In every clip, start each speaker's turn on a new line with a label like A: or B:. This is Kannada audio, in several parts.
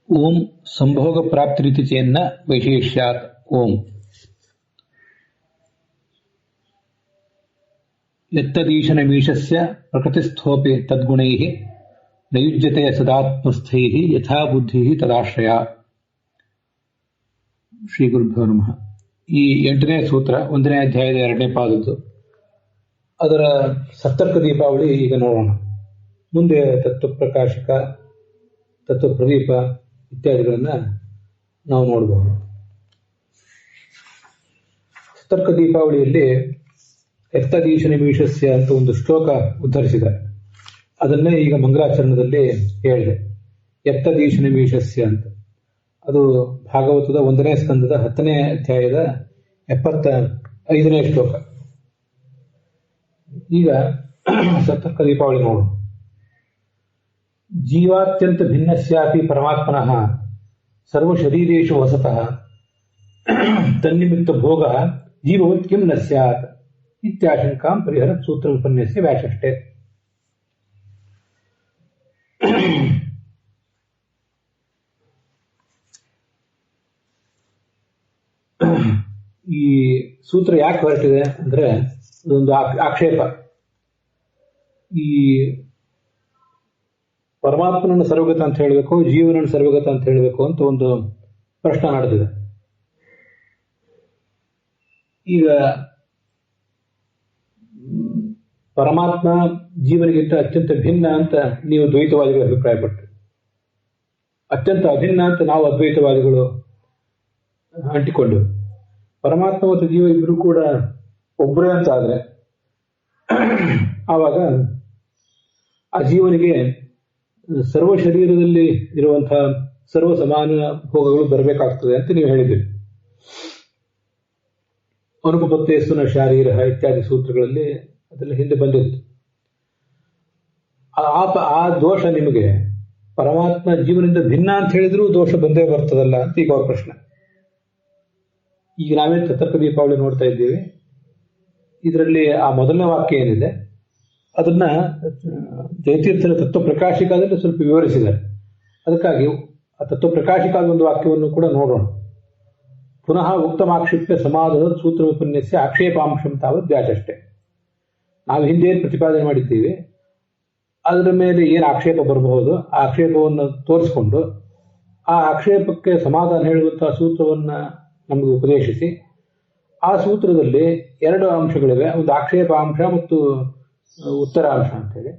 A: ಓಂ ಸಂಭೋಗ ಪ್ರಾಪ್ತಿರಿತಿ ಚೇನ್ನ ವೈಶೇಷ್ಯಾತ್. ಓಂ ಯತ್ತದೀಶನಮೀಶಸ್ಯ ಪ್ರಕೃತಿಸ್ಥೋಪಿ ತದ್ಗುಣೈಃ ನಯುಜ್ಯತೆ ಸದಾತ್ಮಸ್ಥೈಃ ಯಥಾ ಬುದ್ಧಿಃ ತದಾಶ್ರಯ. ಶ್ರೀ ಗುರುಭ್ಯೋ ನಮಃ. ಈ 8ನೇ ಸೂತ್ರ 1ನೇ ಅಧ್ಯಾಯದ 2ನೇ ಪಾದದ್ದು. ಅದರ ಸತ್ತರ್ಕ ದೀಪಾವಳಿ ಈಗ ನೋಡೋಣ. ಮುಂದೆ ತತ್ವಪ್ರಕಾಶಕ, ತತ್ವಪ್ರದೀಪ ಇತ್ಯಾದಿಗಳನ್ನ ನಾವು ನೋಡಬಹುದು. ಸತ್ತರ್ಕ ದೀಪಾವಳಿಯಲ್ಲಿ ಯತ್ತದೀಶನಮೀಶಸ್ಯ ಅಂತ ಒಂದು ಶ್ಲೋಕ ಉದ್ಧರಿಸಿದ್ದಾರೆ. ಅದನ್ನೇ ಈಗ ಮಂಗಲಾಚರಣದಲ್ಲಿ ಹೇಳಿದೆ. ಯತ್ತದೀಶನಮೀಶಸ್ಯ ಅಂತ. ಅದು ಭಾಗವತದ 1ನೇ ಸ್ಕಂದದ 10ನೇ ಅಧ್ಯಾಯದ 75ನೇ ಶ್ಲೋಕ. ಈಗ ಸತ್ತರ್ಕ ದೀಪಾವಳಿ ನೋಡು. ಜೀವಾತ್ಯಂತ ಭಿನ್ನಸ್ಯಾಪಿ ಪರಮಾತ್ಮನಃ ಸರ್ವಶರೀರೇಷು ವಸತಃ ತನ್ನಿಮಿತ್ತ ಭೋಗ ಜೀವವತ್ ಕಿಂ ನ ಸ್ಯಾತ್ ಇತ್ಯಾಶಂಕಾಂ ಪರಿಹರತ್ ಸೂತ್ರ ಉಪನ್ಯಾಸ ವ್ಯಾಚಷ್ಟೆ. ಈ ಸೂತ್ರ ಯಾಕೆ ಹೊರಟಿದೆ ಅಂದ್ರೆ ಅದೊಂದು ಆಕ್ಷೇಪ. ಈ ಪರಮಾತ್ಮನನ್ನು ಸರ್ವಗತ ಅಂತ ಹೇಳಬೇಕು, ಜೀವನನ್ನು ಸರ್ವಗತ ಅಂತ ಹೇಳಬೇಕು ಅಂತ ಒಂದು ಪ್ರಶ್ನೆ ನಡೆದಿದೆ. ಈಗ ಪರಮಾತ್ಮ ಜೀವನಿಗಿಂತ ಅತ್ಯಂತ ಭಿನ್ನ ಅಂತ ನೀವು ದ್ವೈತವಾದಿಗಳು ಅಭಿಪ್ರಾಯಪಟ್ಟರು. ಅತ್ಯಂತ ಅಭಿನ್ನ ಅಂತ ನಾವು ಅದ್ವೈತವಾದಿಗಳು ಅಂಟಿಕೊಂಡು, ಪರಮಾತ್ಮ ಮತ್ತು ಜೀವ ಇಬ್ಬರು ಕೂಡ ಒಬ್ಬರೇ ಅಂತ ಆದ್ರೆ ಆವಾಗ ಆ ಜೀವನಿಗೆ ಸರ್ವ ಶರೀರದಲ್ಲಿ ಇರುವಂತಹ ಸರ್ವ ಸಮಾನ ಭೋಗಗಳು ಬರಬೇಕಾಗ್ತದೆ ಅಂತ ನೀವು ಹೇಳಿದ್ರಿ. ಅನುಪಪತ್ತೇಸ್ತು ನ ಶಾರೀರ ಇತ್ಯಾದಿ ಸೂತ್ರಗಳಲ್ಲಿ ಅದೆಲ್ಲ ಹಿಂದೆ ಬಂದಿತ್ತು. ಆ ದೋಷ ನಿಮಗೆ ಪರಮಾತ್ಮ ಜೀವನದಿಂದ ಭಿನ್ನ ಅಂತ ಹೇಳಿದ್ರೂ ದೋಷ ಬಂದೇ ಬರ್ತದಲ್ಲ ಅಂತ ಈಗ ಅವ್ರ ಪ್ರಶ್ನೆ. ಈಗ ನಾವೇ ಸತ್ತರ್ಕ ದೀಪಾವಳಿ ನೋಡ್ತಾ ಇದ್ದೀವಿ. ಇದರಲ್ಲಿ ಆ ಮೊದಲನೇ ವಾಕ್ಯ ಏನಿದೆ ಅದನ್ನ ಜಯತೀರ್ಥರ ತತ್ವ ಪ್ರಕಾಶಿಕಾದಲ್ಲಿ ಸ್ವಲ್ಪ ವಿವರಿಸಿದ್ದಾರೆ. ಅದಕ್ಕಾಗಿ ಆ ತತ್ವ ಪ್ರಕಾಶಿಕಾದ ಒಂದು ವಾಕ್ಯವನ್ನು ಕೂಡ ನೋಡೋಣ. ಪುನಃ ಉಕ್ತಮಾಕ್ಷಿಪ್ಯ ಸಮಾಧದ ಸೂತ್ರ ಉಪನ್ಯಾಸ ಆಕ್ಷೇಪಾಂಶಂ ತಾವತ್ ವ್ಯಾಚಷ್ಟೆ. ನಾವು ಹಿಂದೆ ಏನು ಪ್ರತಿಪಾದನೆ ಮಾಡಿದ್ದೀವಿ ಅದರ ಮೇಲೆ ಏನು ಆಕ್ಷೇಪ ಬರಬಹುದು ಆ ಆಕ್ಷೇಪವನ್ನು ತೋರಿಸಿಕೊಂಡು ಆ ಆಕ್ಷೇಪಕ್ಕೆ ಸಮಾಧಾನ ಹೇಳುವಂತಹ ಸೂತ್ರವನ್ನ ನಮಗೆ ಉಪದೇಶಿಸಿ, ಆ ಸೂತ್ರದಲ್ಲಿ 2 ಅಂಶಗಳಿವೆ. ಒಂದು ಆಕ್ಷೇಪಾಂಶ ಮತ್ತು ಉತ್ತರಾಂಶ ಅಂತೇಳಿ.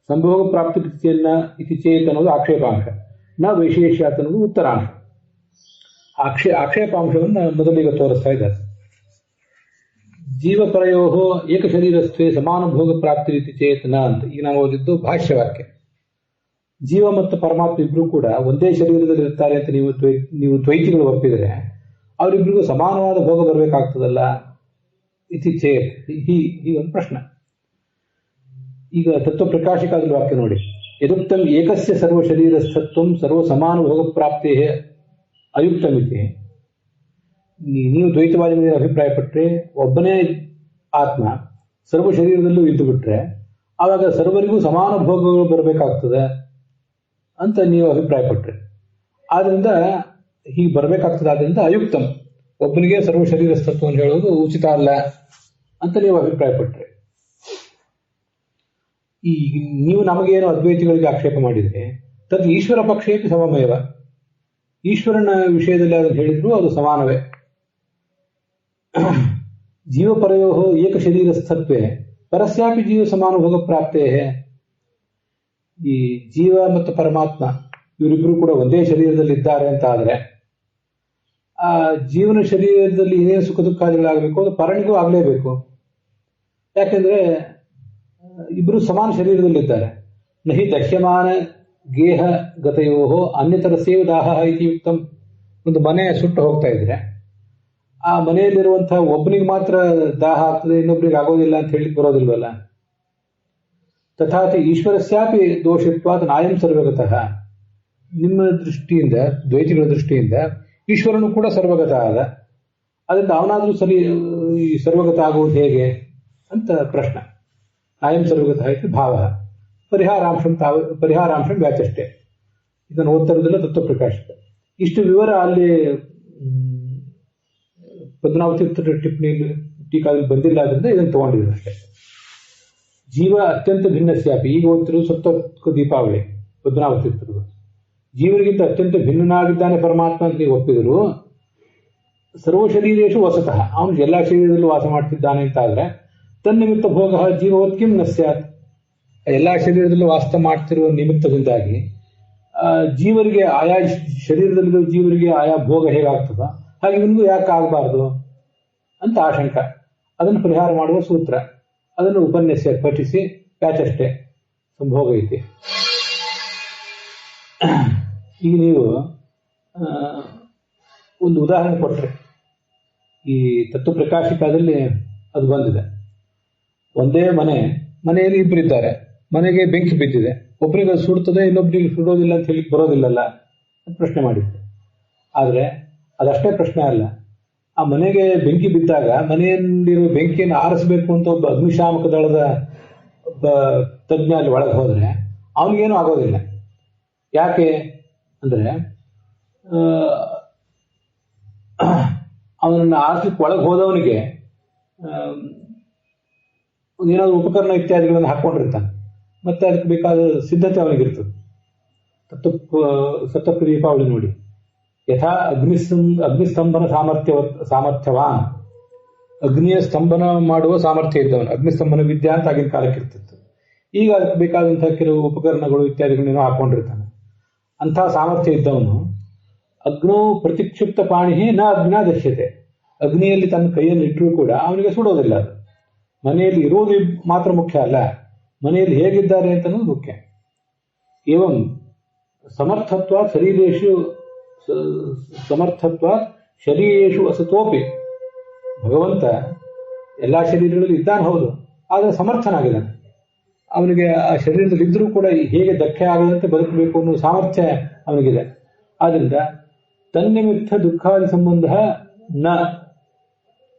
A: ಸಂಭೋಗ ಪ್ರಾಪ್ತಿ ಇತಿ ಚೇತ್ ಅನ್ನೋದು ಆಕ್ಷೇಪಾಂಶ, ನ ವೈಶೇಷ್ಯಾತ್ ಅನ್ನೋದು ಉತ್ತರಾಂಶ. ಆಕ್ಷೇಪಾಂಶವನ್ನು ಮೊದಲಿಗೆ ತೋರಿಸ್ತಾ ಇದ್ದಾರೆ. ಜೀವಪರಯೋ ಏಕಶರೀರಸ್ಥೆ ಸಮಾನುಭೋಗ ಪ್ರಾಪ್ತಿ ರೀತಿ ಚೇತನ ಅಂತ ಈಗ ನಾನು ಓದಿದ್ದು ಭಾಷ್ಯವಾಕ್ಯ. ಜೀವ ಮತ್ತು ಪರಮಾತ್ಮ ಇಬ್ರು ಕೂಡ ಒಂದೇ ಶರೀರದಲ್ಲಿ ಇರ್ತಾರೆ ಅಂತ ನೀವು ದ್ವೈತಿಗಳು ಒಪ್ಪಿದರೆ ಅವರಿಬ್ರಿಗೂ ಸಮಾನವಾದ ಭೋಗ ಬರಬೇಕಾಗ್ತದಲ್ಲ ಇತಿ ಚೇತ್. ಈ ಒಂದು ಪ್ರಶ್ನೆ. ಈಗ ತತ್ವ ಪ್ರಕಾಶಿಕಾದ ವಾಕ್ಯ ನೋಡಿ. ಯದುಕ್ತಂ ಏಕಸ್ಯ ಸರ್ವ ಶರೀರಸ್ಥತ್ವಂ ಸರ್ವ ಸಮಾನ ಭೋಗ ಪ್ರಾಪ್ತಿ ಅಯುಕ್ತಮಿತಿ. ನೀವು ದ್ವೈತವಾದಿಗಳ ಅಭಿಪ್ರಾಯಪಟ್ಟರೆ ಒಬ್ಬನೇ ಆತ್ಮ ಸರ್ವ ಶರೀರದಲ್ಲೂ ಇದ್ದು ಬಿಟ್ರೆ ಆವಾಗ ಸರ್ವರಿಗೂ ಸಮಾನ ಭೋಗಗಳು ಬರಬೇಕಾಗ್ತದೆ ಅಂತ ನೀವು ಅಭಿಪ್ರಾಯಪಟ್ರೆ, ಆದ್ರಿಂದ ಹೀಗೆ ಬರಬೇಕಾಗ್ತದೆ. ಆದ್ರಿಂದ ಅಯುಕ್ತಂ, ಒಬ್ಬನಿಗೆ ಸರ್ವ ಶರೀರಸ್ಥತ್ವವನ್ನು ಹೇಳೋದು ಉಚಿತ ಅಲ್ಲ ಅಂತ ನೀವು ಅಭಿಪ್ರಾಯಪಟ್ರೆ. ಈ ನೀವು ನಮಗೇನು ಅದ್ವೈತಿಗಳಿಗೆ ಆಕ್ಷೇಪ ಮಾಡಿದ್ರೆ ತದ್ ಈಶ್ವರ ಪಕ್ಷೇಪಿ ಸಮಮೇವ. ಈಶ್ವರನ ವಿಷಯದಲ್ಲಿ ಅದನ್ನು ಹೇಳಿದ್ರು ಅದು ಸಮಾನವೇ. ಜೀವಪರಯೋ ಏಕ ಶರೀರಸ್ಥತ್ವೇ ಪರಸ್ಯಾಪಿ ಜೀವ ಸಮಾನುಭೋಗ ಪ್ರಾಪ್ತೇ. ಈ ಜೀವ ಮತ್ತು ಪರಮಾತ್ಮ ಇವರಿಬ್ಬರು ಕೂಡ ಒಂದೇ ಶರೀರದಲ್ಲಿ ಇದ್ದಾರೆ ಅಂತ ಆದ್ರೆ ಆ ಜೀವನ ಶರೀರದಲ್ಲಿ ಏನೇನು ಸುಖ ದುಃಖಾದಿಗಳಾಗಬೇಕು ಅದು ಪರನಿಗೂ ಆಗಲೇಬೇಕು. ಯಾಕೆಂದ್ರೆ ಇಬ್ರು ಸಮಾನ ಶರೀರದಲ್ಲಿದ್ದಾರೆ. ನಹಿ ದಹ್ಯಮಾನ ಗೇಹ ಗತಯೋ ಅನ್ಯತರ ಸೇವ ದಾಹ ಇತಿ ಯುಕ್ತಂ. ಒಂದು ಮನೆ ಸುಟ್ಟು ಹೋಗ್ತಾ ಇದ್ರೆ ಆ ಮನೆಯಲ್ಲಿರುವಂತಹ ಒಬ್ಬನಿಗೆ ಮಾತ್ರ ದಾಹ ಆಗ್ತದೆ, ಇನ್ನೊಬ್ಬರಿಗೆ ಆಗೋದಿಲ್ಲ ಅಂತ ಹೇಳಿ ಬರೋದಿಲ್ವಲ್ಲ. ತಥಾತಿ ಈಶ್ವರಸ್ಯಾಪಿ ದೋಷತ್ವಾತ್ ನಾಯಂ ಸರ್ವಗತಃ. ನಿಮ್ಮ ದೃಷ್ಟಿಯಿಂದ, ದ್ವೈತಿಗಳ ದೃಷ್ಟಿಯಿಂದ ಈಶ್ವರನು ಕೂಡ ಸರ್ವಗತ ಆದ, ಅದರಿಂದ ಅವನಾದ್ರೂ ಸರಿ ಈ ಸರ್ವಗತ ಆಗುವುದು ಹೇಗೆ ಅಂತ ಪ್ರಶ್ನೆ. ನಾಯಂ ಸರ್ವಗತ ಇತಿ ಭಾವ ಪರಿಹಾರಾಂಶಂ ವ್ಯಾಚಷ್ಟೆ. ಇದನ್ನು ಓದ್ತಾ ಇರೋದಿಲ್ಲ ತತ್ವಪ್ರಕಾಶಿಕ. ಇಷ್ಟು ವಿವರ ಅಲ್ಲಿ ಪದ್ಮನಾಭ ಟಿಪ್ಪಣಿಯಲ್ಲಿ ಟೀಕಾದಲ್ಲಿ ಬಂದಿಲ್ಲ ಆದ್ರಿಂದ ಇದನ್ನು ತಗೊಂಡಿದ್ರು ಅಷ್ಟೇ. ಜೀವ ಅತ್ಯಂತ ಭಿನ್ನಸ್ಯಾಪಿ, ಈಗ ಓದ್ತಿರೋದು ಸಪ್ತ ದೀಪಾವಳಿ ಪದ್ಮನಾಭ ತೀರ್ಥರು. ಜೀವನಿಗಿಂತ ಅತ್ಯಂತ ಭಿನ್ನನಾಗಿದ್ದಾನೆ ಪರಮಾತ್ಮ ಅಂತ ನೀವು ಒಪ್ಪಿದರು. ಸರ್ವ ಶರೀರೇಶು ವಸತಃ, ಅವನು ಎಲ್ಲಾ ಶರೀರದಲ್ಲೂ ವಾಸ ಮಾಡ್ತಿದ್ದಾನೆ ಅಂತ ಆದ್ರೆ ತನ್ನಿಮಿತ್ತ ಭೋಗ ಜೀವವತ್ ಕಿಂ ನ ಸ್ಯಾತ್, ಎಲ್ಲಾ ಶರೀರದಲ್ಲೂ ವಾಸ ಮಾಡ್ತಿರುವ ನಿಮಿತ್ತದಿಂದಾಗಿ ಜೀವರಿಗೆ ಆಯಾ ಶರೀರದಲ್ಲಿರುವ ಜೀವರಿಗೆ ಆಯಾ ಭೋಗ ಹೇಗಾಗ್ತದ ಹಾಗೆ ಇವನಿಗೂ ಯಾಕೆ ಆಗಬಾರ್ದು ಅಂತ ಆಶಂಕ. ಅದನ್ನು ಪರಿಹಾರ ಮಾಡುವ ಸೂತ್ರ, ಅದನ್ನು ಉಪನ್ಯಾಸ ಪಠಿಸಿ ಪ್ಯಾಚಷ್ಟೇ ಸಂಭೋಗ ಐತಿ. ಈಗ ನೀವು ಒಂದು ಉದಾಹರಣೆ ಕೊಟ್ರೆ, ಈ ತತ್ವಪ್ರಕಾಶಿಕದಲ್ಲಿ ಅದು ಬಂದಿದೆ. ಒಂದೇ ಮನೆಯಲ್ಲಿ ಇಬ್ಬರಿದ್ದಾರೆ, ಮನೆಗೆ ಬೆಂಕಿ ಬಿದ್ದಿದೆ, ಒಬ್ಬರಿಗೆ ಅದು ಸುಡ್ತದೆ ಇನ್ನೊಬ್ಬರಿಗೆ ಸುಡೋದಿಲ್ಲ ಅಂತ ಹೇಳಿ ಬರೋದಿಲ್ಲಲ್ಲ ಅಂತ ಪ್ರಶ್ನೆ ಮಾಡಿದ್ದೆ. ಆದರೆ ಅದಷ್ಟೇ ಪ್ರಶ್ನೆ ಅಲ್ಲ, ಆ ಮನೆಗೆ ಬೆಂಕಿ ಬಿದ್ದಾಗ ಮನೆಯಲ್ಲಿರುವ ಬೆಂಕಿಯನ್ನು ಆರಿಸಬೇಕು ಅಂತ ಒಬ್ಬ ಅಗ್ನಿಶಾಮಕ ದಳದ ಒಬ್ಬ ತಜ್ಞ ಅಲ್ಲಿ ಒಳಗೆ ಹೋದ್ರೆ ಅವನಿಗೇನು ಆಗೋದಿಲ್ಲ. ಯಾಕೆ ಅಂದ್ರೆ ಅವನನ್ನು ಆರಿಸಲಿಕ್ಕೆ ಒಳಗೆ ಹೋದವನಿಗೆ ಏನಾದ್ರು ಉಪಕರಣ ಇತ್ಯಾದಿಗಳನ್ನು ಹಾಕೊಂಡಿರ್ತಾನೆ, ಮತ್ತೆ ಅದಕ್ಕೆ ಬೇಕಾದ ಸಿದ್ಧತೆ ಅವನಿಗಿರ್ತದೆ. ಸಪ್ತ ದೀಪಾವಳಿ ನೋಡಿ, ಯಥಾ ಅಗ್ನಿಸ್ತಂಭನ ಸಾಮರ್ಥ್ಯವಾನ್, ಅಗ್ನಿಯ ಸ್ತಂಭನ ಮಾಡುವ ಸಾಮರ್ಥ್ಯ ಇದ್ದವನು, ಅಗ್ನಿಸ್ತಂಭನ ವಿದ್ಯಾ ಅಂತ ಆಗಿನ ಕಾಲಕ್ಕೆ ಇರ್ತಿತ್ತು. ಈಗ ಅದಕ್ಕೆ ಬೇಕಾದಂತಹ ಕೆಲವು ಉಪಕರಣಗಳು ಇತ್ಯಾದಿಗಳನ್ನೇನೋ ಹಾಕೊಂಡಿರ್ತಾನೆ. ಅಂತಹ ಸಾಮರ್ಥ್ಯ ಇದ್ದವನು ಅಗ್ನೋ ಪ್ರತಿಕ್ಷಿಪ್ತ ಪಾಣಿ ನ ಅಗ್ನ ದಶ್ಯತೆ, ಅಗ್ನಿಯಲ್ಲಿ ತನ್ನ ಕೈಯನ್ನು ಇಟ್ಟರೂ ಕೂಡ ಅವನಿಗೆ ಸುಡೋದಿಲ್ಲ. ಅದು ಮನೆಯಲ್ಲಿ ಇರೋದು ಮಾತ್ರ ಮುಖ್ಯ ಅಲ್ಲ, ಮನೆಯಲ್ಲಿ ಹೇಗಿದ್ದಾರೆ ಅಂತನೂ ಮುಖ್ಯ. ಏವಂ ಸಮರ್ಥತ್ವ ಶರೀರೇಶು ಅಸತೋಪಿ, ಭಗವಂತ ಎಲ್ಲಾ ಶರೀರಗಳಲ್ಲಿ ಇದ್ದಾನೆ ಹೌದು, ಆದರೆ ಸಮರ್ಥನಾಗಿದ್ದಾನೆ. ಅವನಿಗೆ ಆ ಶರೀರದಲ್ಲಿ ಇದ್ರೂ ಕೂಡ ಹೇಗೆ ಧಕ್ಕೆ ಆಗದಂತೆ ಬದುಕಬೇಕು ಅನ್ನೋ ಸಾಮರ್ಥ್ಯ ಅವನಿಗಿದೆ. ಆದ್ರಿಂದ ತನ್ನಿಮಿತ್ತ ದುಃಖಾದಿ ಸಂಬಂಧ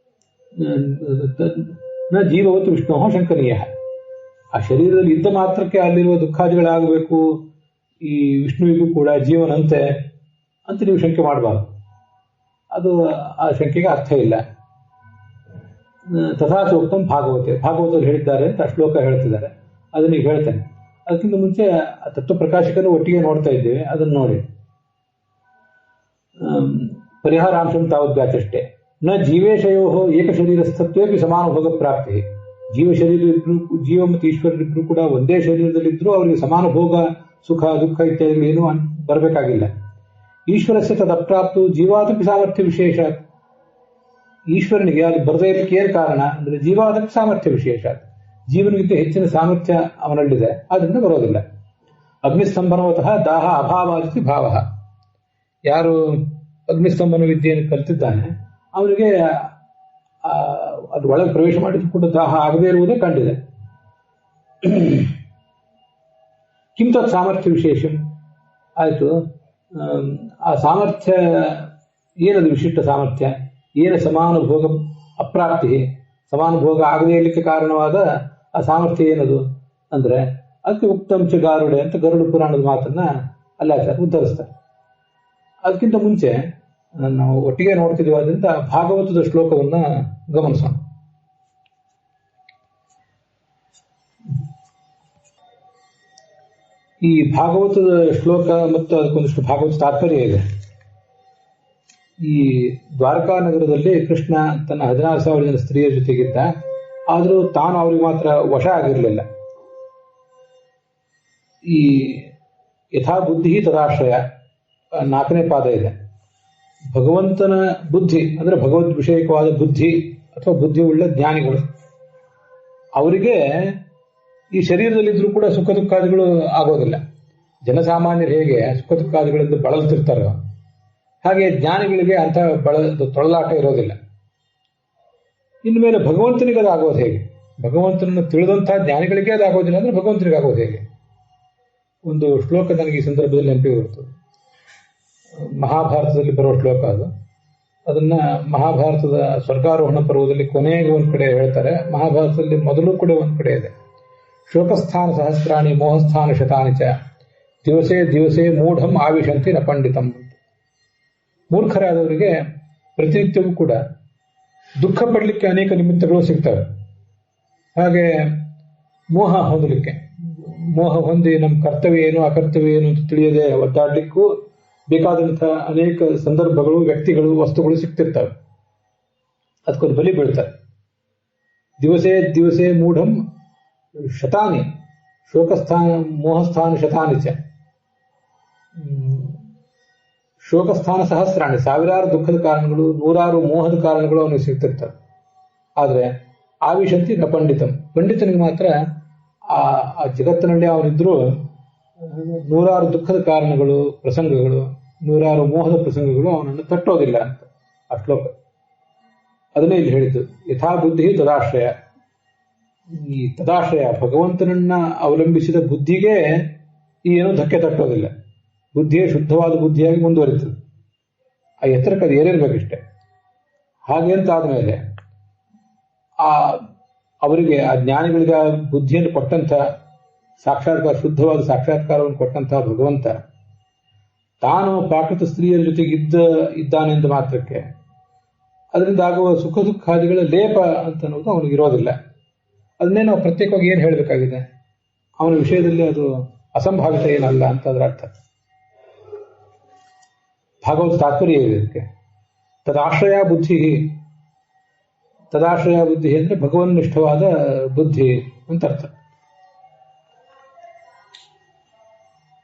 A: ನ ಜೀವವತ್ತು ವಿಷ್ಣು ಶಂಕನೀಯ. ಆ ಶರೀರದಲ್ಲಿ ಇದ್ದ ಮಾತ್ರಕ್ಕೆ ಅಲ್ಲಿರುವ ದುಃಖಾದಿಗಳಾಗಬೇಕು, ಈ ವಿಷ್ಣುವಿಗೂ ಕೂಡ ಜೀವನಂತೆ ಅಂತ ನೀವು ಶಂಕೆ ಮಾಡಬಾರ್ದು. ಅದು ಆ ಶಂಕೆಗೆ ಅರ್ಥ ಇಲ್ಲ. ತಥಾಚೋಕ್ತಂ ಭಾಗವತರು ಹೇಳಿದ್ದಾರೆ ಅಂತ ಶ್ಲೋಕ ಹೇಳ್ತಿದ್ದಾರೆ, ಅದನ್ನ ಈಗ ಹೇಳ್ತೇನೆ. ಅದಕ್ಕಿಂತ ಮುಂಚೆ ತತ್ವಪ್ರಕಾಶಕನು ಒಟ್ಟಿಗೆ ನೋಡ್ತಾ ಇದ್ದೇವೆ, ಅದನ್ನು ನೋಡಿ. ಪರಿಹಾರಾಂಶಂ ತಾವದ್ವ್ಯಾಚಷ್ಟೇ ನ ಜೀವೇಶಯೋ ಏಕ ಶರೀರಸ್ಥತ್ವೇಪಿ ಸಮಾನುಭೋಗ ಪ್ರಾಪ್ತಿ. ಜೀವ ಮತ್ತು ಈಶ್ವರರಿಬ್ಬರು ಕೂಡ ಒಂದೇ ಶರೀರದಲ್ಲಿದ್ದರೂ ಅವರಿಗೆ ಸಮಾನ ಭೋಗ, ಸುಖ ದುಃಖ ಇತ್ಯಾದಿಗಳೇನು ಬರಬೇಕಾಗಿಲ್ಲ. ಈಶ್ವರಸ್ಯ ತದಪ್ರಾಪ್ತು ಜೀವಾದಪಿ ಸಾಮರ್ಥ್ಯ ವಿಶೇಷ. ಈಶ್ವರನಿಗೆ ಅದು ಬರದೇ ಇರಲಿಕ್ಕೆ ಏನು ಕಾರಣ ಅಂದ್ರೆ ಜೀವಾದಪಿ ಸಾಮರ್ಥ್ಯ ವಿಶೇಷ, ಜೀವನಿಗಿಂತ ಹೆಚ್ಚಿನ ಸಾಮರ್ಥ್ಯ ಅವನಲ್ಲಿದೆ, ಆದ್ರಿಂದ ಬರೋದಿಲ್ಲ. ಅಗ್ನಿಸ್ತಂಭನವತಃ ದಾಹ ಅಭಾವಾದಿತಿ ಭಾವ. ಯಾರು ಅಗ್ನಿಸ್ತಂಭನ ವಿದ್ಯೆಯನ್ನು ಕಲಿತಿದ್ದಾನೆ ಅವನಿಗೆ ಅದು ಒಳಗೆ ಪ್ರವೇಶ ಮಾಡಿದ್ರು ಕೂಡ ದಾಹ ಆಗದೇ ಇರುವುದೇ ಕಂಡಿದೆ. ಕಿಂ ತತ್ ಸಾಮರ್ಥ್ಯ ವಿಶೇಷ ಆಯಿತು. ಆ ಸಾಮರ್ಥ್ಯ ಏನದು ವಿಶಿಷ್ಟ ಸಾಮರ್ಥ್ಯ, ಏನು ಸಮಾನುಭೋಗ ಅಪ್ರಾಪ್ತಿ, ಸಮಾನುಭೋಗ ಆಗದೇ ಇರಲಿಕ್ಕೆ ಕಾರಣವಾದ ಆ ಸಾಮರ್ಥ್ಯ ಏನದು ಅಂದ್ರೆ ಅದಕ್ಕೆ ಉಕ್ತಂಚ ಗಾರುಡೆ ಅಂತ ಗರುಡ ಪುರಾಣದ ಮಾತನ್ನ ಅಲ್ಲಾಚಾರ್ಯ ಉದ್ಧರಿಸ್ತಾರೆ. ಅದಕ್ಕಿಂತ ಮುಂಚೆ ನಾವು ಒಟ್ಟಿಗೆ ನೋಡ್ತಿದ್ದೀವಿ, ಆದ್ರಿಂದ ಭಾಗವತದ ಶ್ಲೋಕವನ್ನ ಗಮನಿಸೋಣ. ಈ ಭಾಗವತದ ಶ್ಲೋಕ ಮತ್ತು ಅದಕ್ಕೊಂದಿಷ್ಟು ಭಾಗವತ ತಾತ್ಪರ್ಯ ಇದೆ. ಈ ದ್ವಾರಕಾ ನಗರದಲ್ಲಿ ಕೃಷ್ಣ ತನ್ನ 16,000 ಜನ ಸ್ತ್ರೀಯರ ಜೊತೆಗಿದ್ದ, ಆದರೂ ತಾನು ಅವ್ರಿಗೆ ಮಾತ್ರ ವಶ ಆಗಿರಲಿಲ್ಲ. ಈ ಯಥಾ ಬುದ್ಧಿ ತದಾಶ್ರಯ 4ನೇ ಪಾದ ಇದೆ. ಭಗವಂತನ ಬುದ್ಧಿ ಅಂದ್ರೆ ಭಗವದ್ ವಿಷಯಕವಾದ ಬುದ್ಧಿ ಅಥವಾ ಬುದ್ಧಿ ಉಳ್ಳ ಜ್ಞಾನಿಗಳು, ಅವರಿಗೆ ಈ ಶರೀರದಲ್ಲಿದ್ರೂ ಕೂಡ ಸುಖ ದುಃಖಾದಿಗಳು ಆಗೋದಿಲ್ಲ. ಜನಸಾಮಾನ್ಯರು ಹೇಗೆ ಸುಖ ದುಃಖಾದಿಗಳಿಂದ ಬಳಲ್ತಿರ್ತಾರೋ ಹಾಗೆ ಜ್ಞಾನಿಗಳಿಗೆ ಅಂಥ ತೊಳಲಾಟ ಇರೋದಿಲ್ಲ. ಇನ್ನು ಮೇಲೆ ಭಗವಂತನಿಗೆ ಅದು ಆಗೋದು ಹೇಗೆ? ಭಗವಂತನನ್ನು ತಿಳಿದಂತಹ ಜ್ಞಾನಿಗಳಿಗೆ ಅದು ಆಗೋದಿಲ್ಲ ಅಂದ್ರೆ ಭಗವಂತನಿಗೆ ಆಗೋದು ಹೇಗೆ? ಒಂದು ಶ್ಲೋಕ ನನಗೆ ಈ ಸಂದರ್ಭದಲ್ಲಿ ನೆನಪಿಗೆ ಬರ್ತದೆ. ಮಹಾಭಾರತದಲ್ಲಿ ಬರುವ ಶ್ಲೋಕ ಅದು. ಅದನ್ನ ಮಹಾಭಾರತದ ಸ್ವರ್ಗಾರೋಹಣ ಪರ್ವದಲ್ಲಿ ಕೊನೆಗೆ ಒಂದ್ ಕಡೆ ಹೇಳ್ತಾರೆ, ಮಹಾಭಾರತದಲ್ಲಿ ಮೊದಲು ಕೂಡ ಒಂದ್ ಕಡೆ ಇದೆ. ಶೋಕಸ್ಥಾನ ಸಹಸ್ರಾಣಿ ಮೋಹಸ್ಥಾನ ಶತಾನಿ ಚ ದಿವಸೇ ದಿವಸೇ ಮೂಢಂ ಆವಿಶಂತಿ ನ ಪಂಡಿತಂ. ಮೂರ್ಖರಾದವರಿಗೆ ಪ್ರತಿನಿತ್ಯವೂ ಕೂಡ ದುಃಖ ಪಡಲಿಕ್ಕೆ ಅನೇಕ ನಿಮಿತ್ತಗಳು ಸಿಗ್ತವೆ. ಹಾಗೆ ಮೋಹ ಹೊಂದಿ ನಮ್ಮ ಕರ್ತವ್ಯ ಏನು ಅಕರ್ತವ್ಯ ಏನು ಅಂತ ತಿಳಿಯದೆ ಒದ್ದಾಡಲಿಕ್ಕೂ ಬೇಕಾದಂತಹ ಅನೇಕ ಸಂದರ್ಭಗಳು, ವ್ಯಕ್ತಿಗಳು, ವಸ್ತುಗಳು ಸಿಗ್ತಿರ್ತವೆ. ಅದಕ್ಕೊಂದು ಬಲಿ ಬೀಳ್ತಾರೆ. ದಿವಸೇ ದಿವಸೇ ಮೂಢಂ ಶತಾನಿ ಶೋಕಸ್ಥಾನ ಮೋಹಸ್ಥಾನ ಶತಾನಿ ಚ. ಶೋಕಸ್ಥಾನ ಸಹಸ್ರಾಣಿ, ಸಾವಿರಾರು ದುಃಖದ ಕಾರಣಗಳು, ನೂರಾರು ಮೋಹದ ಕಾರಣಗಳು ಅವನಿಗೆ ಸಿಗ್ತಿರ್ತವೆ. ಆದರೆ ಆವಿಶಂತಿ ನ ಪಂಡಿತಂ, ಪಂಡಿತನಿಗೆ ಮಾತ್ರ ಆ ಜಗತ್ತಿನಲ್ಲಿ ಅವನಿದ್ರೂ ನೂರಾರು ದುಃಖದ ಕಾರಣಗಳು, ಪ್ರಸಂಗಗಳು, ನೂರಾರು ಮೋಹದ ಪ್ರಸಂಗಗಳು ಅವನನ್ನು ತಟ್ಟೋದಿಲ್ಲ ಅಂತ ಆ ಶ್ಲೋಕ. ಅದನ್ನೇ ಇಲ್ಲಿ ಹೇಳಿದ್ದು. ಯಥಾ ಬುದ್ಧಿ ತದಾಶ್ರಯ. ಈ ತದಾಶ್ರಯ ಭಗವಂತನನ್ನ ಅವಲಂಬಿಸಿದ ಬುದ್ಧಿಗೆ ಏನೂ ಧಕ್ಕೆ ತಟ್ಟೋದಿಲ್ಲ. ಬುದ್ಧಿಯೇ ಶುದ್ಧವಾದ ಬುದ್ಧಿಯಾಗಿ ಮುಂದುವರಿತದೆ. ಆ ಎತ್ತರಕ್ಕೆ ಅದು ಏರಿರ್ಬೇಕಿಷ್ಟೆ. ಹಾಗೆ ಅಂತ ಆದ್ಮೇಲೆ ಅವರಿಗೆ ಆ ಜ್ಞಾನಿಗಳಿಗೆ ಆ ಬುದ್ಧಿಯನ್ನು ಕೊಟ್ಟಂತ ಸಾಕ್ಷಾತ್ಕಾರ, ಶುದ್ಧವಾದ ಸಾಕ್ಷಾತ್ಕಾರವನ್ನು ಕೊಟ್ಟಂತಹ ಭಗವಂತ ತಾನು ಪ್ರಾಕೃತ ಸ್ತ್ರೀಯರ ಜೊತೆಗೆ ಇದ್ದಾನೆ ಎಂದು ಮಾತ್ರಕ್ಕೆ ಅದರಿಂದ ಆಗುವ ಸುಖ ದುಃಖಾದಿಗಳ ಲೇಪ ಅಂತ ಅನ್ನೋದು ಅವನಿಗೆ ಇರೋದಿಲ್ಲ. ಅದನ್ನೇ ನಾವು ಪ್ರತ್ಯೇಕವಾಗಿ ಏನು ಹೇಳಬೇಕಾಗಿದೆ, ಅವನ ವಿಷಯದಲ್ಲಿ ಅದು ಅಸಂಭಾವಿತ ಏನಲ್ಲ ಅಂತ ಅದರ ಅರ್ಥ. ಭಾಗವತ ತಾತ್ಪರ್ಯ ಇದೆ ಇದಕ್ಕೆ. ತದಾಶ್ರಯ ಬುದ್ಧಿ ಅಂದ್ರೆ ಭಗವನ್ನಿಷ್ಠವಾದ ಬುದ್ಧಿ ಅಂತ ಅರ್ಥ.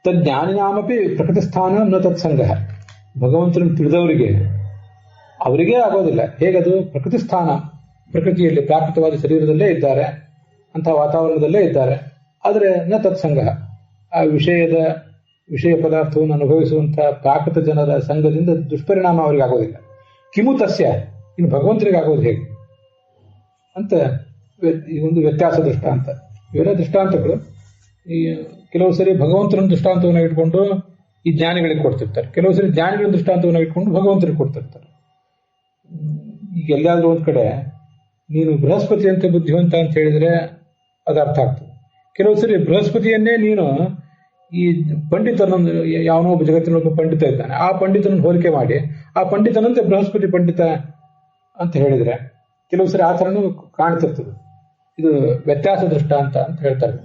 A: ತಜ್ಞಾನಿನಾಮಪಿ ಪ್ರಕೃತಿ ಸ್ಥಾನ ನ ತತ್ಸಂಗ. ಭಗವಂತನನ್ನು ತಿಳಿದವರಿಗೆ ಅವರಿಗೇ ಆಗೋದಿಲ್ಲ. ಹೇಗದು? ಪ್ರಕೃತಿ ಸ್ಥಾನ, ಪ್ರಕೃತಿಯಲ್ಲಿ ಪ್ರಾಕೃತವಾದ ಶರೀರದಲ್ಲೇ ಇದ್ದಾರೆ, ಅಂತಹ ವಾತಾವರಣದಲ್ಲೇ ಇದ್ದಾರೆ. ಆದರೆ ನ ತತ್ಸಂಗ, ಆ ವಿಷಯ ಪದಾರ್ಥವನ್ನು ಅನುಭವಿಸುವಂತಹ ಪ್ರಾಕೃತ ಜನರ ಸಂಘದಿಂದ ದುಷ್ಪರಿಣಾಮ ಅವರಿಗೆ ಆಗೋದಿಲ್ಲ. ಕಿಮು ತಸ್ಯ, ಇನ್ನು ಭಗವಂತರಿಗೆ ಆಗೋದು ಹೇಗೆ ಅಂತ ಈ ಒಂದು ವ್ಯತ್ಯಾಸ ದೃಷ್ಟಾಂತ. ಇವೆಲ್ಲ ದೃಷ್ಟಾಂತಗಳು ಈ ಕೆಲವು ಸರಿ ಭಗವಂತನ ದೃಷ್ಟಾಂತವನ್ನು ಇಟ್ಕೊಂಡು ಈ ಜ್ಞಾನಿಗಳಿಗೆ ಕೊಡ್ತಿರ್ತಾರೆ, ಕೆಲವು ಸರಿ ಜ್ಞಾನಿಗಳ ದೃಷ್ಟಾಂತವನ್ನು ಇಟ್ಕೊಂಡು ಭಗವಂತರಿಗೆ ಕೊಡ್ತಿರ್ತಾರೆ. ಈಗ ಎಲ್ಲಾದ್ರೂ ಒಂದ್ ಕಡೆ ನೀನು ಬೃಹಸ್ಪತಿ ಅಂತ ಬುದ್ಧಿವಂತ ಅಂತ ಹೇಳಿದ್ರೆ ಅದು ಅರ್ಥ ಆಗ್ತದೆ. ಕೆಲವು ಸರಿ ಬೃಹಸ್ಪತಿಯನ್ನೇ ನೀನು ಈ ಪಂಡಿತನನ್ನು, ಯಾವನೋ ಒಬ್ಬ ಜಗತ್ತಿನೊಬ್ಬ ಪಂಡಿತ ಇದ್ದಾನೆ, ಆ ಪಂಡಿತನನ್ನು ಹೋಲಿಕೆ ಮಾಡಿ ಆ ಪಂಡಿತನಂತೆ ಬೃಹಸ್ಪತಿ ಪಂಡಿತ ಅಂತ ಹೇಳಿದ್ರೆ ಕೆಲವು ಸರಿ ಆ ಥರನೂ ಕಾಣ್ತಿರ್ತದೆ. ಇದು ವ್ಯತ್ಯಾಸ ದೃಷ್ಟಾಂತ ಅಂತ ಹೇಳ್ತಾರೆ.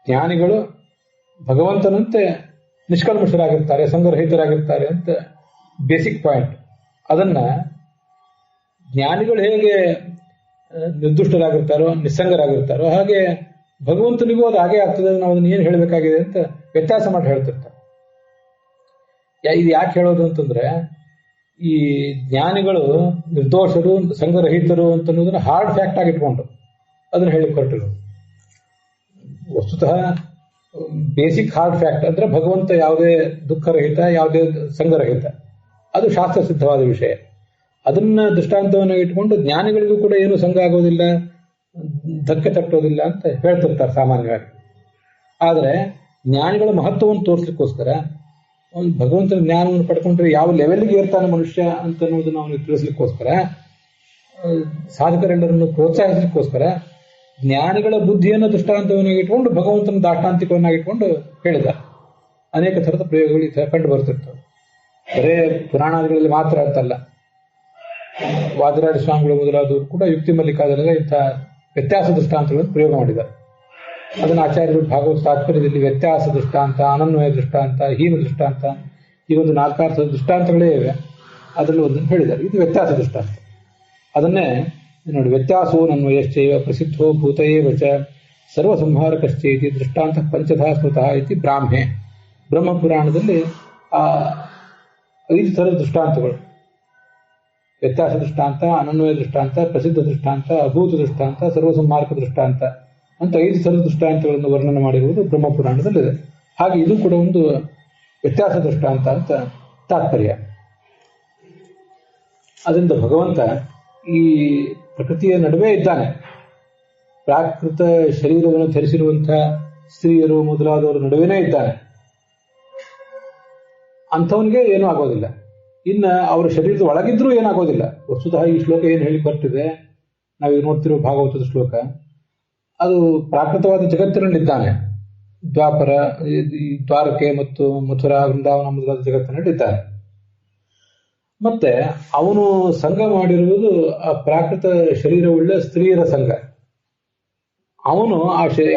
A: ಜ್ಞಾನಿಗಳು ಭಗವಂತನಂತೆ ನಿಷ್ಕಲ್ಮಷರಾಗಿರ್ತಾರೆ, ಸಂಘರಹಿತರಾಗಿರ್ತಾರೆ ಅಂತ ಬೇಸಿಕ್ ಪಾಯಿಂಟ್. ಅದನ್ನ ಜ್ಞಾನಿಗಳು ಹೇಗೆ ನಿರ್ದುಷ್ಟರಾಗಿರ್ತಾರೋ, ನಿಸ್ಸಂಗರಾಗಿರ್ತಾರೋ, ಹಾಗೆ ಭಗವಂತನಿಗೂ ಅದು ಹಾಗೆ ಆಗ್ತದೆ. ನಾವು ಅದನ್ನ ಏನು ಹೇಳಬೇಕಾಗಿದೆ ಅಂತ ವ್ಯತ್ಯಾಸ ಮಾಡಿ ಹೇಳ್ತಿರ್ತಾರೆ. ಇದು ಯಾಕೆ ಹೇಳೋದು ಅಂತಂದ್ರೆ, ಈ ಜ್ಞಾನಿಗಳು ನಿರ್ದೋಷರು, ಸಂಘರಹಿತರು ಅಂತ ಅನ್ನೋದನ್ನ ಹಾರ್ಡ್ ಫ್ಯಾಕ್ಟ್ ಆಗಿ ಇಟ್ಕೊಂಡು ಅದನ್ನ ಹೇಳಿ ಕೊಟ್ಟಿರೋದು. ವಸ್ತುತಃ ಬೇಸಿಕ್ ಹಾರ್ಡ್ ಫ್ಯಾಕ್ಟ್ ಅಂದ್ರೆ ಭಗವಂತ ಯಾವುದೇ ದುಃಖರಹಿತ, ಯಾವುದೇ ಸಂಘರಹಿತ, ಅದು ಶಾಸ್ತ್ರ ಸಿದ್ಧವಾದ ವಿಷಯ. ಅದನ್ನ ದೃಷ್ಟಾಂತವನ್ನು ಇಟ್ಕೊಂಡು ಜ್ಞಾನಿಗಳಿಗೂ ಕೂಡ ಏನು ಸಂಘ ಆಗೋದಿಲ್ಲ, ಧಕ್ಕೆ ತಟ್ಟೋದಿಲ್ಲ ಅಂತ ಹೇಳ್ತಿರ್ತಾರೆ ಸಾಮಾನ್ಯವಾಗಿ. ಆದರೆ ಜ್ಞಾನಿಗಳ ಮಹತ್ವವನ್ನು ತೋರಿಸ್ಲಿಕ್ಕೋಸ್ಕರ, ಒಂದು ಭಗವಂತನ ಜ್ಞಾನವನ್ನು ಪಡ್ಕೊಂಡ್ರೆ ಯಾವ ಲೆವೆಲ್ಗೆ ಏರ್ತಾನೆ ಮನುಷ್ಯ ಅಂತ ಅನ್ನೋದನ್ನು ಅವನಿಗೆ ತಿಳಿಸ್ಲಿಕ್ಕೋಸ್ಕರ, ಸಾಧಕರೆಲ್ಲರನ್ನು ಪ್ರೋತ್ಸಾಹಿಸಲಿಕ್ಕೋಸ್ಕರ ಜ್ಞಾನಿಗಳ ಬುದ್ಧಿಯನ್ನು ದೃಷ್ಟಾಂತವನ್ನು ಇಟ್ಕೊಂಡು ಭಗವಂತನ ದಾಷ್ಟಾಂತಿಕವನ್ನಾಗಿಟ್ಕೊಂಡು ಹೇಳಿದ ಅನೇಕ ಥರದ ಪ್ರಯೋಗಗಳು ಈ ಥರ ಕಂಡು ಬರ್ತಿರ್ತವೆ. ಬರೇ ಪುರಾಣಗಳಲ್ಲಿ ಮಾತ್ರ ಅಂತಲ್ಲ, ವಾದಿರಾಜ ಸ್ವಾಮಿಗಳು ಮೊದಲಾದವರು ಕೂಡ ಯುಕ್ತಿ ಮಲ್ಲಿಕಾದಲ್ಲೆಲ್ಲ ಇಂಥ ವ್ಯತ್ಯಾಸ ದೃಷ್ಟಾಂತಗಳನ್ನು ಪ್ರಯೋಗ ಮಾಡಿದ್ದಾರೆ. ಅದನ್ನು ಆಚಾರ್ಯರು ಭಾಗವತ ತಾತ್ಪರ್ಯದಲ್ಲಿ ವ್ಯತ್ಯಾಸ ದೃಷ್ಟಾಂತ, ಅನನ್ವಯ ದೃಷ್ಟಾಂತ, ಹೀನ ದೃಷ್ಟಾಂತ, ಈ ಒಂದು 4 ದೃಷ್ಟಾಂತಗಳೇ ಇವೆ. ಅದರಲ್ಲಿ ಒಂದನ್ನು ಹೇಳಿದ್ದಾರೆ. ಇದು ವ್ಯತ್ಯಾಸ ದೃಷ್ಟಾಂತ. ಅದನ್ನೇ ನೋಡಿ, ವ್ಯತ್ಯಾಸೋ ನನ್ವಯಶ್ಚೈವ ಪ್ರಸಿದ್ಧೋ ಭೂತಯೇವ ಚ ಸರ್ವಸಂಹಾರಕಶ್ಚೇತಿ ದೃಷ್ಟಾಂತ ಪಂಚಧಾ ಸ್ಮೃತಃ ಇತಿ ಬ್ರಾಹ್ಮೆ. ಬ್ರಹ್ಮಪುರಾಣದಲ್ಲಿ ಆ 5 ಥರದ ದೃಷ್ಟಾಂತಗಳು, ವ್ಯತ್ಯಾಸ ದೃಷ್ಟಾಂತ, ಅನನ್ವಯ ದೃಷ್ಟಾಂತ, ಪ್ರಸಿದ್ಧ ದೃಷ್ಟಾಂತ, ಅಭೂತ ದೃಷ್ಟಾಂತ, ಸರ್ವಸಂಹಾರಕ ದೃಷ್ಟಾಂತ ಅಂತ 5 ಥರದ ದೃಷ್ಟಾಂತಗಳನ್ನು ವರ್ಣನೆ ಮಾಡಿರುವುದು ಬ್ರಹ್ಮಪುರಾಣದಲ್ಲಿದೆ. ಹಾಗೆ ಇದು ಕೂಡ ಒಂದು ವ್ಯತ್ಯಾಸ ದೃಷ್ಟಾಂತ ಅಂತ ತಾತ್ಪರ್ಯ. ಅದರಿಂದ ಭಗವಂತ ಈ ಪ್ರಕೃತಿಯ ನಡುವೆ ಇದ್ದಾನೆ. ಪ್ರಾಕೃತ ಶರೀರವನ್ನು ಧರಿಸಿರುವಂತಹ ಸ್ತ್ರೀಯರು ಮೊದಲಾದವರ ನಡುವೆನೇ ಇದ್ದಾನೆ. ಅಂಥವನಿಗೆ ಏನೂ ಆಗೋದಿಲ್ಲ. ಇನ್ನು ಅವರ ಶರೀರದ ಒಳಗಿದ್ರೂ ಏನಾಗೋದಿಲ್ಲ. ವಸ್ತುತಃ ಈ ಶ್ಲೋಕ ಏನು ಹೇಳಿ ಬರ್ತಿದೆ, ನಾವೀಗ ನೋಡ್ತಿರೋ ಭಾಗವತದ ಶ್ಲೋಕ, ಅದು ಪ್ರಾಕೃತವಾದ ಜಗತ್ತಿನಲ್ಲಿದ್ದಾನೆ. ದ್ವಾಪರ, ಈ ದ್ವಾರಕೆ ಮತ್ತು ಮಥುರಾ, ವೃಂದಾವನ ಮೊದಲಾದ ಜಗತ್ತಿನಲ್ಲಿದ್ದಾರೆ. ಮತ್ತೆ ಅವನು ಸಂಘ ಮಾಡಿರುವುದು ಆ ಪ್ರಾಕೃತ ಶರೀರವುಳ್ಳ ಸ್ತ್ರೀಯರ ಸಂಘ. ಅವನು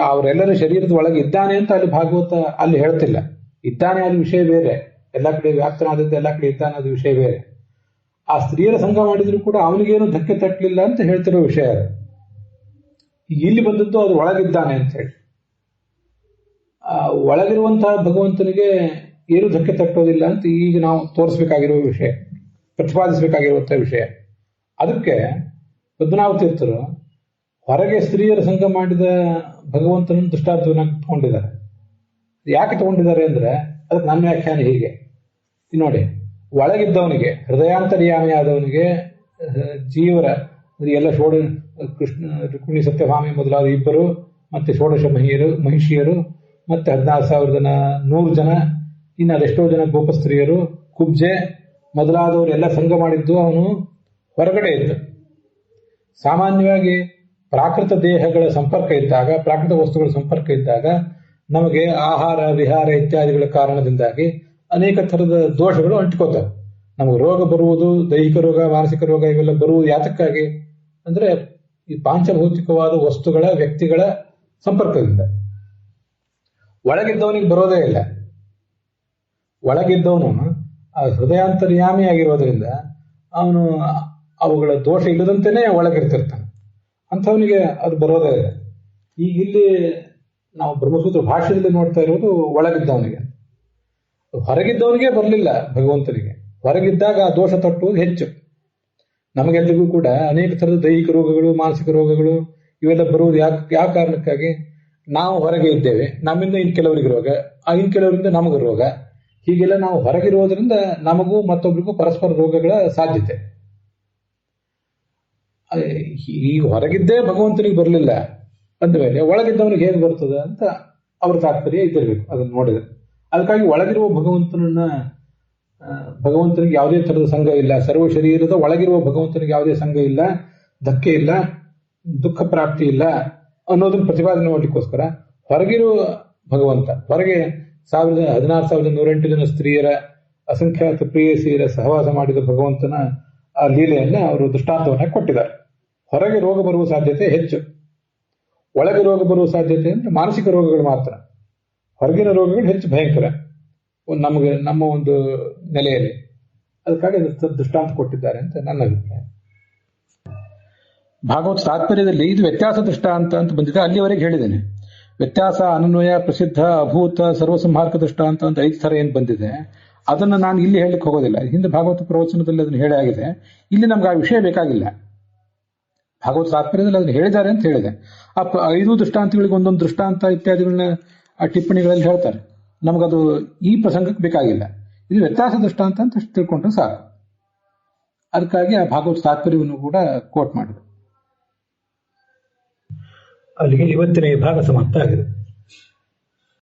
A: ಅವರೆಲ್ಲರ ಶರೀರದ ಒಳಗೆ ಇದ್ದಾನೆ ಅಂತ ಅಲ್ಲಿ ಭಾಗವತ ಅಲ್ಲಿ ಹೇಳ್ತಿಲ್ಲ. ಇದ್ದಾನೆ ಅದು ವಿಷಯ ಬೇರೆ, ಎಲ್ಲ ಕಡೆ ವ್ಯಾಪ್ತನಾದದ್ದು ಎಲ್ಲ ಕಡೆ ಇದ್ದಾನೆ ಅದು ವಿಷಯ ಬೇರೆ. ಆ ಸ್ತ್ರೀಯರ ಸಂಘ ಮಾಡಿದ್ರು ಕೂಡ ಅವನಿಗೇನು ಧಕ್ಕೆ ತಟ್ಟಲಿಲ್ಲ ಅಂತ ಹೇಳ್ತಿರೋ ವಿಷಯ ಅದು. ಇಲ್ಲಿ ಬಂದದ್ದು ಅದು ಒಳಗಿದ್ದಾನೆ ಅಂತ ಹೇಳಿ. ಒಳಗಿರುವಂತಹ ಭಗವಂತನಿಗೆ ಏನು ಧಕ್ಕೆ ತಟ್ಟೋದಿಲ್ಲ ಅಂತ ಈಗ ನಾವು ತೋರಿಸ್ಬೇಕಾಗಿರುವ ವಿಷಯ, ಪ್ರತಿಪಾದಿಸಬೇಕಾಗಿರುವಂತಹ ವಿಷಯ. ಅದಕ್ಕೆ ಪದ್ಮನಾಭ ತೀರ್ಥರು ಹೊರಗೆ ಸ್ತ್ರೀಯರ ಸಂಘ ಮಾಡಿದ ಭಗವಂತನ ದೃಷ್ಟಾಂತವನ್ನಾಗಿ ತಗೊಂಡಿದ್ದಾರೆ. ಯಾಕೆ ತಗೊಂಡಿದ್ದಾರೆ ಅಂದ್ರೆ ಅದಕ್ಕೆ ನನ್ನ ವ್ಯಾಖ್ಯಾನ ಹೀಗೆ ನೋಡಿ. ಒಳಗಿದ್ದವನಿಗೆ, ಹೃದಯಾಂತರ್ಯಾಮಿ ಆದವನಿಗೆ, ಜೀವರ ಎಲ್ಲ ಕೃಷ್ಣ, ರುಕ್ಮಿಣಿ, ಸತ್ಯಭಾಮಿ ಮೊದಲಾದ ಇಬ್ಬರು, ಮತ್ತೆ ಷೋಡಶ ಮಹಿಷಿಯರು, ಮತ್ತೆ 16,100 ಜನ, ಇನ್ನು ಅದೆಷ್ಟೋ ಜನ ಗೋಪಸ್ತ್ರೀಯರು, ಕುಬ್ಜೆ ಮೊದಲಾದವರು ಎಲ್ಲ ಸಂಘ ಮಾಡಿದ್ದು ಅವನು ಹೊರಗಡೆ ಇದ್ದ. ಸಾಮಾನ್ಯವಾಗಿ ಪ್ರಾಕೃತ ದೇಹಗಳ ಸಂಪರ್ಕ ಇದ್ದಾಗ, ಪ್ರಾಕೃತ ವಸ್ತುಗಳ ಸಂಪರ್ಕ ಇದ್ದಾಗ ನಮಗೆ ಆಹಾರ ವಿಹಾರ ಇತ್ಯಾದಿಗಳ ಕಾರಣದಿಂದಾಗಿ ಅನೇಕ ಥರದ ದೋಷಗಳು ಅಂಟಿಕೋತವೆ. ನಮಗೆ ರೋಗ ಬರುವುದು, ದೈಹಿಕ ರೋಗ, ಮಾನಸಿಕ ರೋಗ ಇವೆಲ್ಲ ಬರುವುದು ಯಾತಕ್ಕಾಗಿ ಅಂದ್ರೆ ಈ ಪಾಂಚಭೌತಿಕವಾದ ವಸ್ತುಗಳ, ವ್ಯಕ್ತಿಗಳ ಸಂಪರ್ಕದಿಂದ. ಒಳಗಿದ್ದವನಿಗೆ ಬರೋದೇ ಇಲ್ಲ. ಒಳಗಿದ್ದವನು ಹೃದಯಾಂತರ್ಯಾಮಿ ಆಗಿರೋದ್ರಿಂದ ಅವನು ಅವುಗಳ ದೋಷ ಇಲ್ಲದಂತೆಯೇ ಒಳಗಿರ್ತಿರ್ತಾನೆ. ಅಂಥವನಿಗೆ ಅದು ಬರೋದೇ ಇಲ್ಲ. ಈಗ ಇಲ್ಲಿ ನಾವು ಬ್ರಹ್ಮಸೂತ್ರ ಭಾಷೆಯಲ್ಲಿ ನೋಡ್ತಾ ಇರೋದು ಒಳಗಿದ್ದವನಿಗೆ. ಹೊರಗಿದ್ದವನಿಗೆ ಬರಲಿಲ್ಲ ಭಗವಂತನಿಗೆ. ಹೊರಗಿದ್ದಾಗ ಆ ದೋಷ ತಟ್ಟುವುದು ಹೆಚ್ಚು. ನಮಗೆಲ್ಲರಿಗೂ ಕೂಡ ಅನೇಕ ಥರದ ದೈಹಿಕ ರೋಗಗಳು, ಮಾನಸಿಕ ರೋಗಗಳು ಇವೆಲ್ಲ ಬರುವುದು ಯಾವ ಕಾರಣಕ್ಕಾಗಿ? ನಾವು ಹೊರಗೆ ಇದ್ದೇವೆ, ನಮ್ಮಿಂದ ಇನ್ ಕೆಲವರಿಗೆ ರೋಗ, ಇನ್ ಕೆಲವರಿಂದ ನಮಗೂ ರೋಗ. ಹೀಗೆಲ್ಲ ನಾವು ಹೊರಗಿರೋದ್ರಿಂದ ನಮಗೂ ಮತ್ತೊಬ್ಬರಿಗೂ ಪರಸ್ಪರ ರೋಗಗಳ ಸಾಧ್ಯತೆ. ಈಗ ಹೊರಗಿದ್ದೇ ಭಗವಂತನಿಗೆ ಬರಲಿಲ್ಲ ಅಂದಮೇಲೆ ಒಳಗಿದ್ದವನಿಗೆ ಹೇಗೆ ಬರ್ತದೆ ಅಂತ ಅವ್ರ ತಾತ್ಪರ್ಯ ಇದ್ದಿರ್ಬೇಕು ಅದನ್ನು ನೋಡಿದ್ರೆ. ಅದಕ್ಕಾಗಿ ಒಳಗಿರುವ ಭಗವಂತನಿಗೆ ಯಾವುದೇ ಥರದ ಸಂಘ ಇಲ್ಲ, ಸರ್ವ ಶರೀರದ ಒಳಗಿರುವ ಭಗವಂತನಿಗೆ ಯಾವುದೇ ಸಂಘ ಇಲ್ಲ, ಧಕ್ಕೆ ಇಲ್ಲ, ದುಃಖ ಪ್ರಾಪ್ತಿ ಇಲ್ಲ ಅನ್ನೋದನ್ನ ಪ್ರತಿಪಾದನೆ ಮಾಡಲಿಕ್ಕೋಸ್ಕರ ಹೊರಗಿರುವ ಭಗವಂತ, ಹೊರಗೆ 16,108 ಜನ ಸ್ತ್ರೀಯರ, ಅಸಂಖ್ಯಾತ ಪ್ರಿಯಸಿಯರ ಸಹವಾಸ ಮಾಡಿದ ಭಗವಂತನ ಆ ಲೀಲೆಯನ್ನ ಅವರು ದೃಷ್ಟಾಂತವನ್ನ ಕೊಟ್ಟಿದ್ದಾರೆ. ಹೊರಗೆ ರೋಗ ಬರುವ ಸಾಧ್ಯತೆ ಹೆಚ್ಚು, ಒಳಗೆ ರೋಗ ಬರುವ ಸಾಧ್ಯತೆ ಅಂದ್ರೆ ಮಾನಸಿಕ ರೋಗಗಳು ಮಾತ್ರ. ಹೊರಗಿನ ರೋಗಗಳು ಹೆಚ್ಚು ಭಯಂಕರ ನಮಗೆ, ನಮ್ಮ ಒಂದು ನೆಲೆಯಲ್ಲಿ. ಅದಕ್ಕಾಗಿ ದೃಷ್ಟಾಂತ ಕೊಟ್ಟಿದ್ದಾರೆ ಅಂತ ನನ್ನ ಅಭಿಪ್ರಾಯ. ಭಾಗವತ ತಾತ್ಪರ್ಯದಲ್ಲಿ ಇದು ವ್ಯತ್ಯಾಸ ದೃಷ್ಟಾಂತ ಅಂತ ಬಂದಿದೆ, ಅಲ್ಲಿವರೆಗೆ ಹೇಳಿದ್ದೇನೆ. ವ್ಯತ್ಯಾಸ, ಅನನ್ವಯ, ಪ್ರಸಿದ್ಧ, ಅಭೂತ, ಸರ್ವಸಂಹಾರಕ ದೃಷ್ಟಾಂತ ಅಂತ 5 ಥರ ಏನು ಬಂದಿದೆ ಅದನ್ನು ನಾನು ಇಲ್ಲಿ ಹೇಳಲಿಕ್ಕೆ ಹೋಗೋದಿಲ್ಲ. ಹಿಂದೆ ಭಾಗವತ ಪ್ರವಚನದಲ್ಲಿ ಅದನ್ನು ಹೇಳೇ ಆಗಿದೆ. ಇಲ್ಲಿ ನಮ್ಗೆ ಆ ವಿಷಯ ಬೇಕಾಗಿಲ್ಲ. ಭಾಗವತ ತಾತ್ಪರ್ಯದಲ್ಲಿ ಅದನ್ನು ಹೇಳಿದ್ದಾರೆ ಅಂತ ಹೇಳಿದೆ. ಆ 5 ದೃಷ್ಟಾಂತಗಳಿಗೆ ಒಂದೊಂದು ದೃಷ್ಟಾಂತ ಇತ್ಯಾದಿಗಳನ್ನ ಆ ಟಿಪ್ಪಣಿಗಳಲ್ಲಿ ಹೇಳ್ತಾರೆ. ನಮಗದು ಈ ಪ್ರಸಂಗಕ್ಕೆ ಬೇಕಾಗಿಲ್ಲ. ಇದು ವ್ಯತ್ಯಾಸ ದೃಷ್ಟಾಂತ ಅಂತ ಅಷ್ಟು ತಿಳ್ಕೊಂಡ್ರೆ ಸಾಕು. ಅದಕ್ಕಾಗಿ ಆ ಭಾಗವತ ತಾತ್ಪರ್ಯವನ್ನು ಕೂಡ ಕೋಟ್ ಮಾಡಿದೆ. ಅಲ್ಲಿಗೆ ಇವತ್ತಿನ ವಿಭಾಗ ಸಮಾಪ್ತ ಆಗಿದೆ.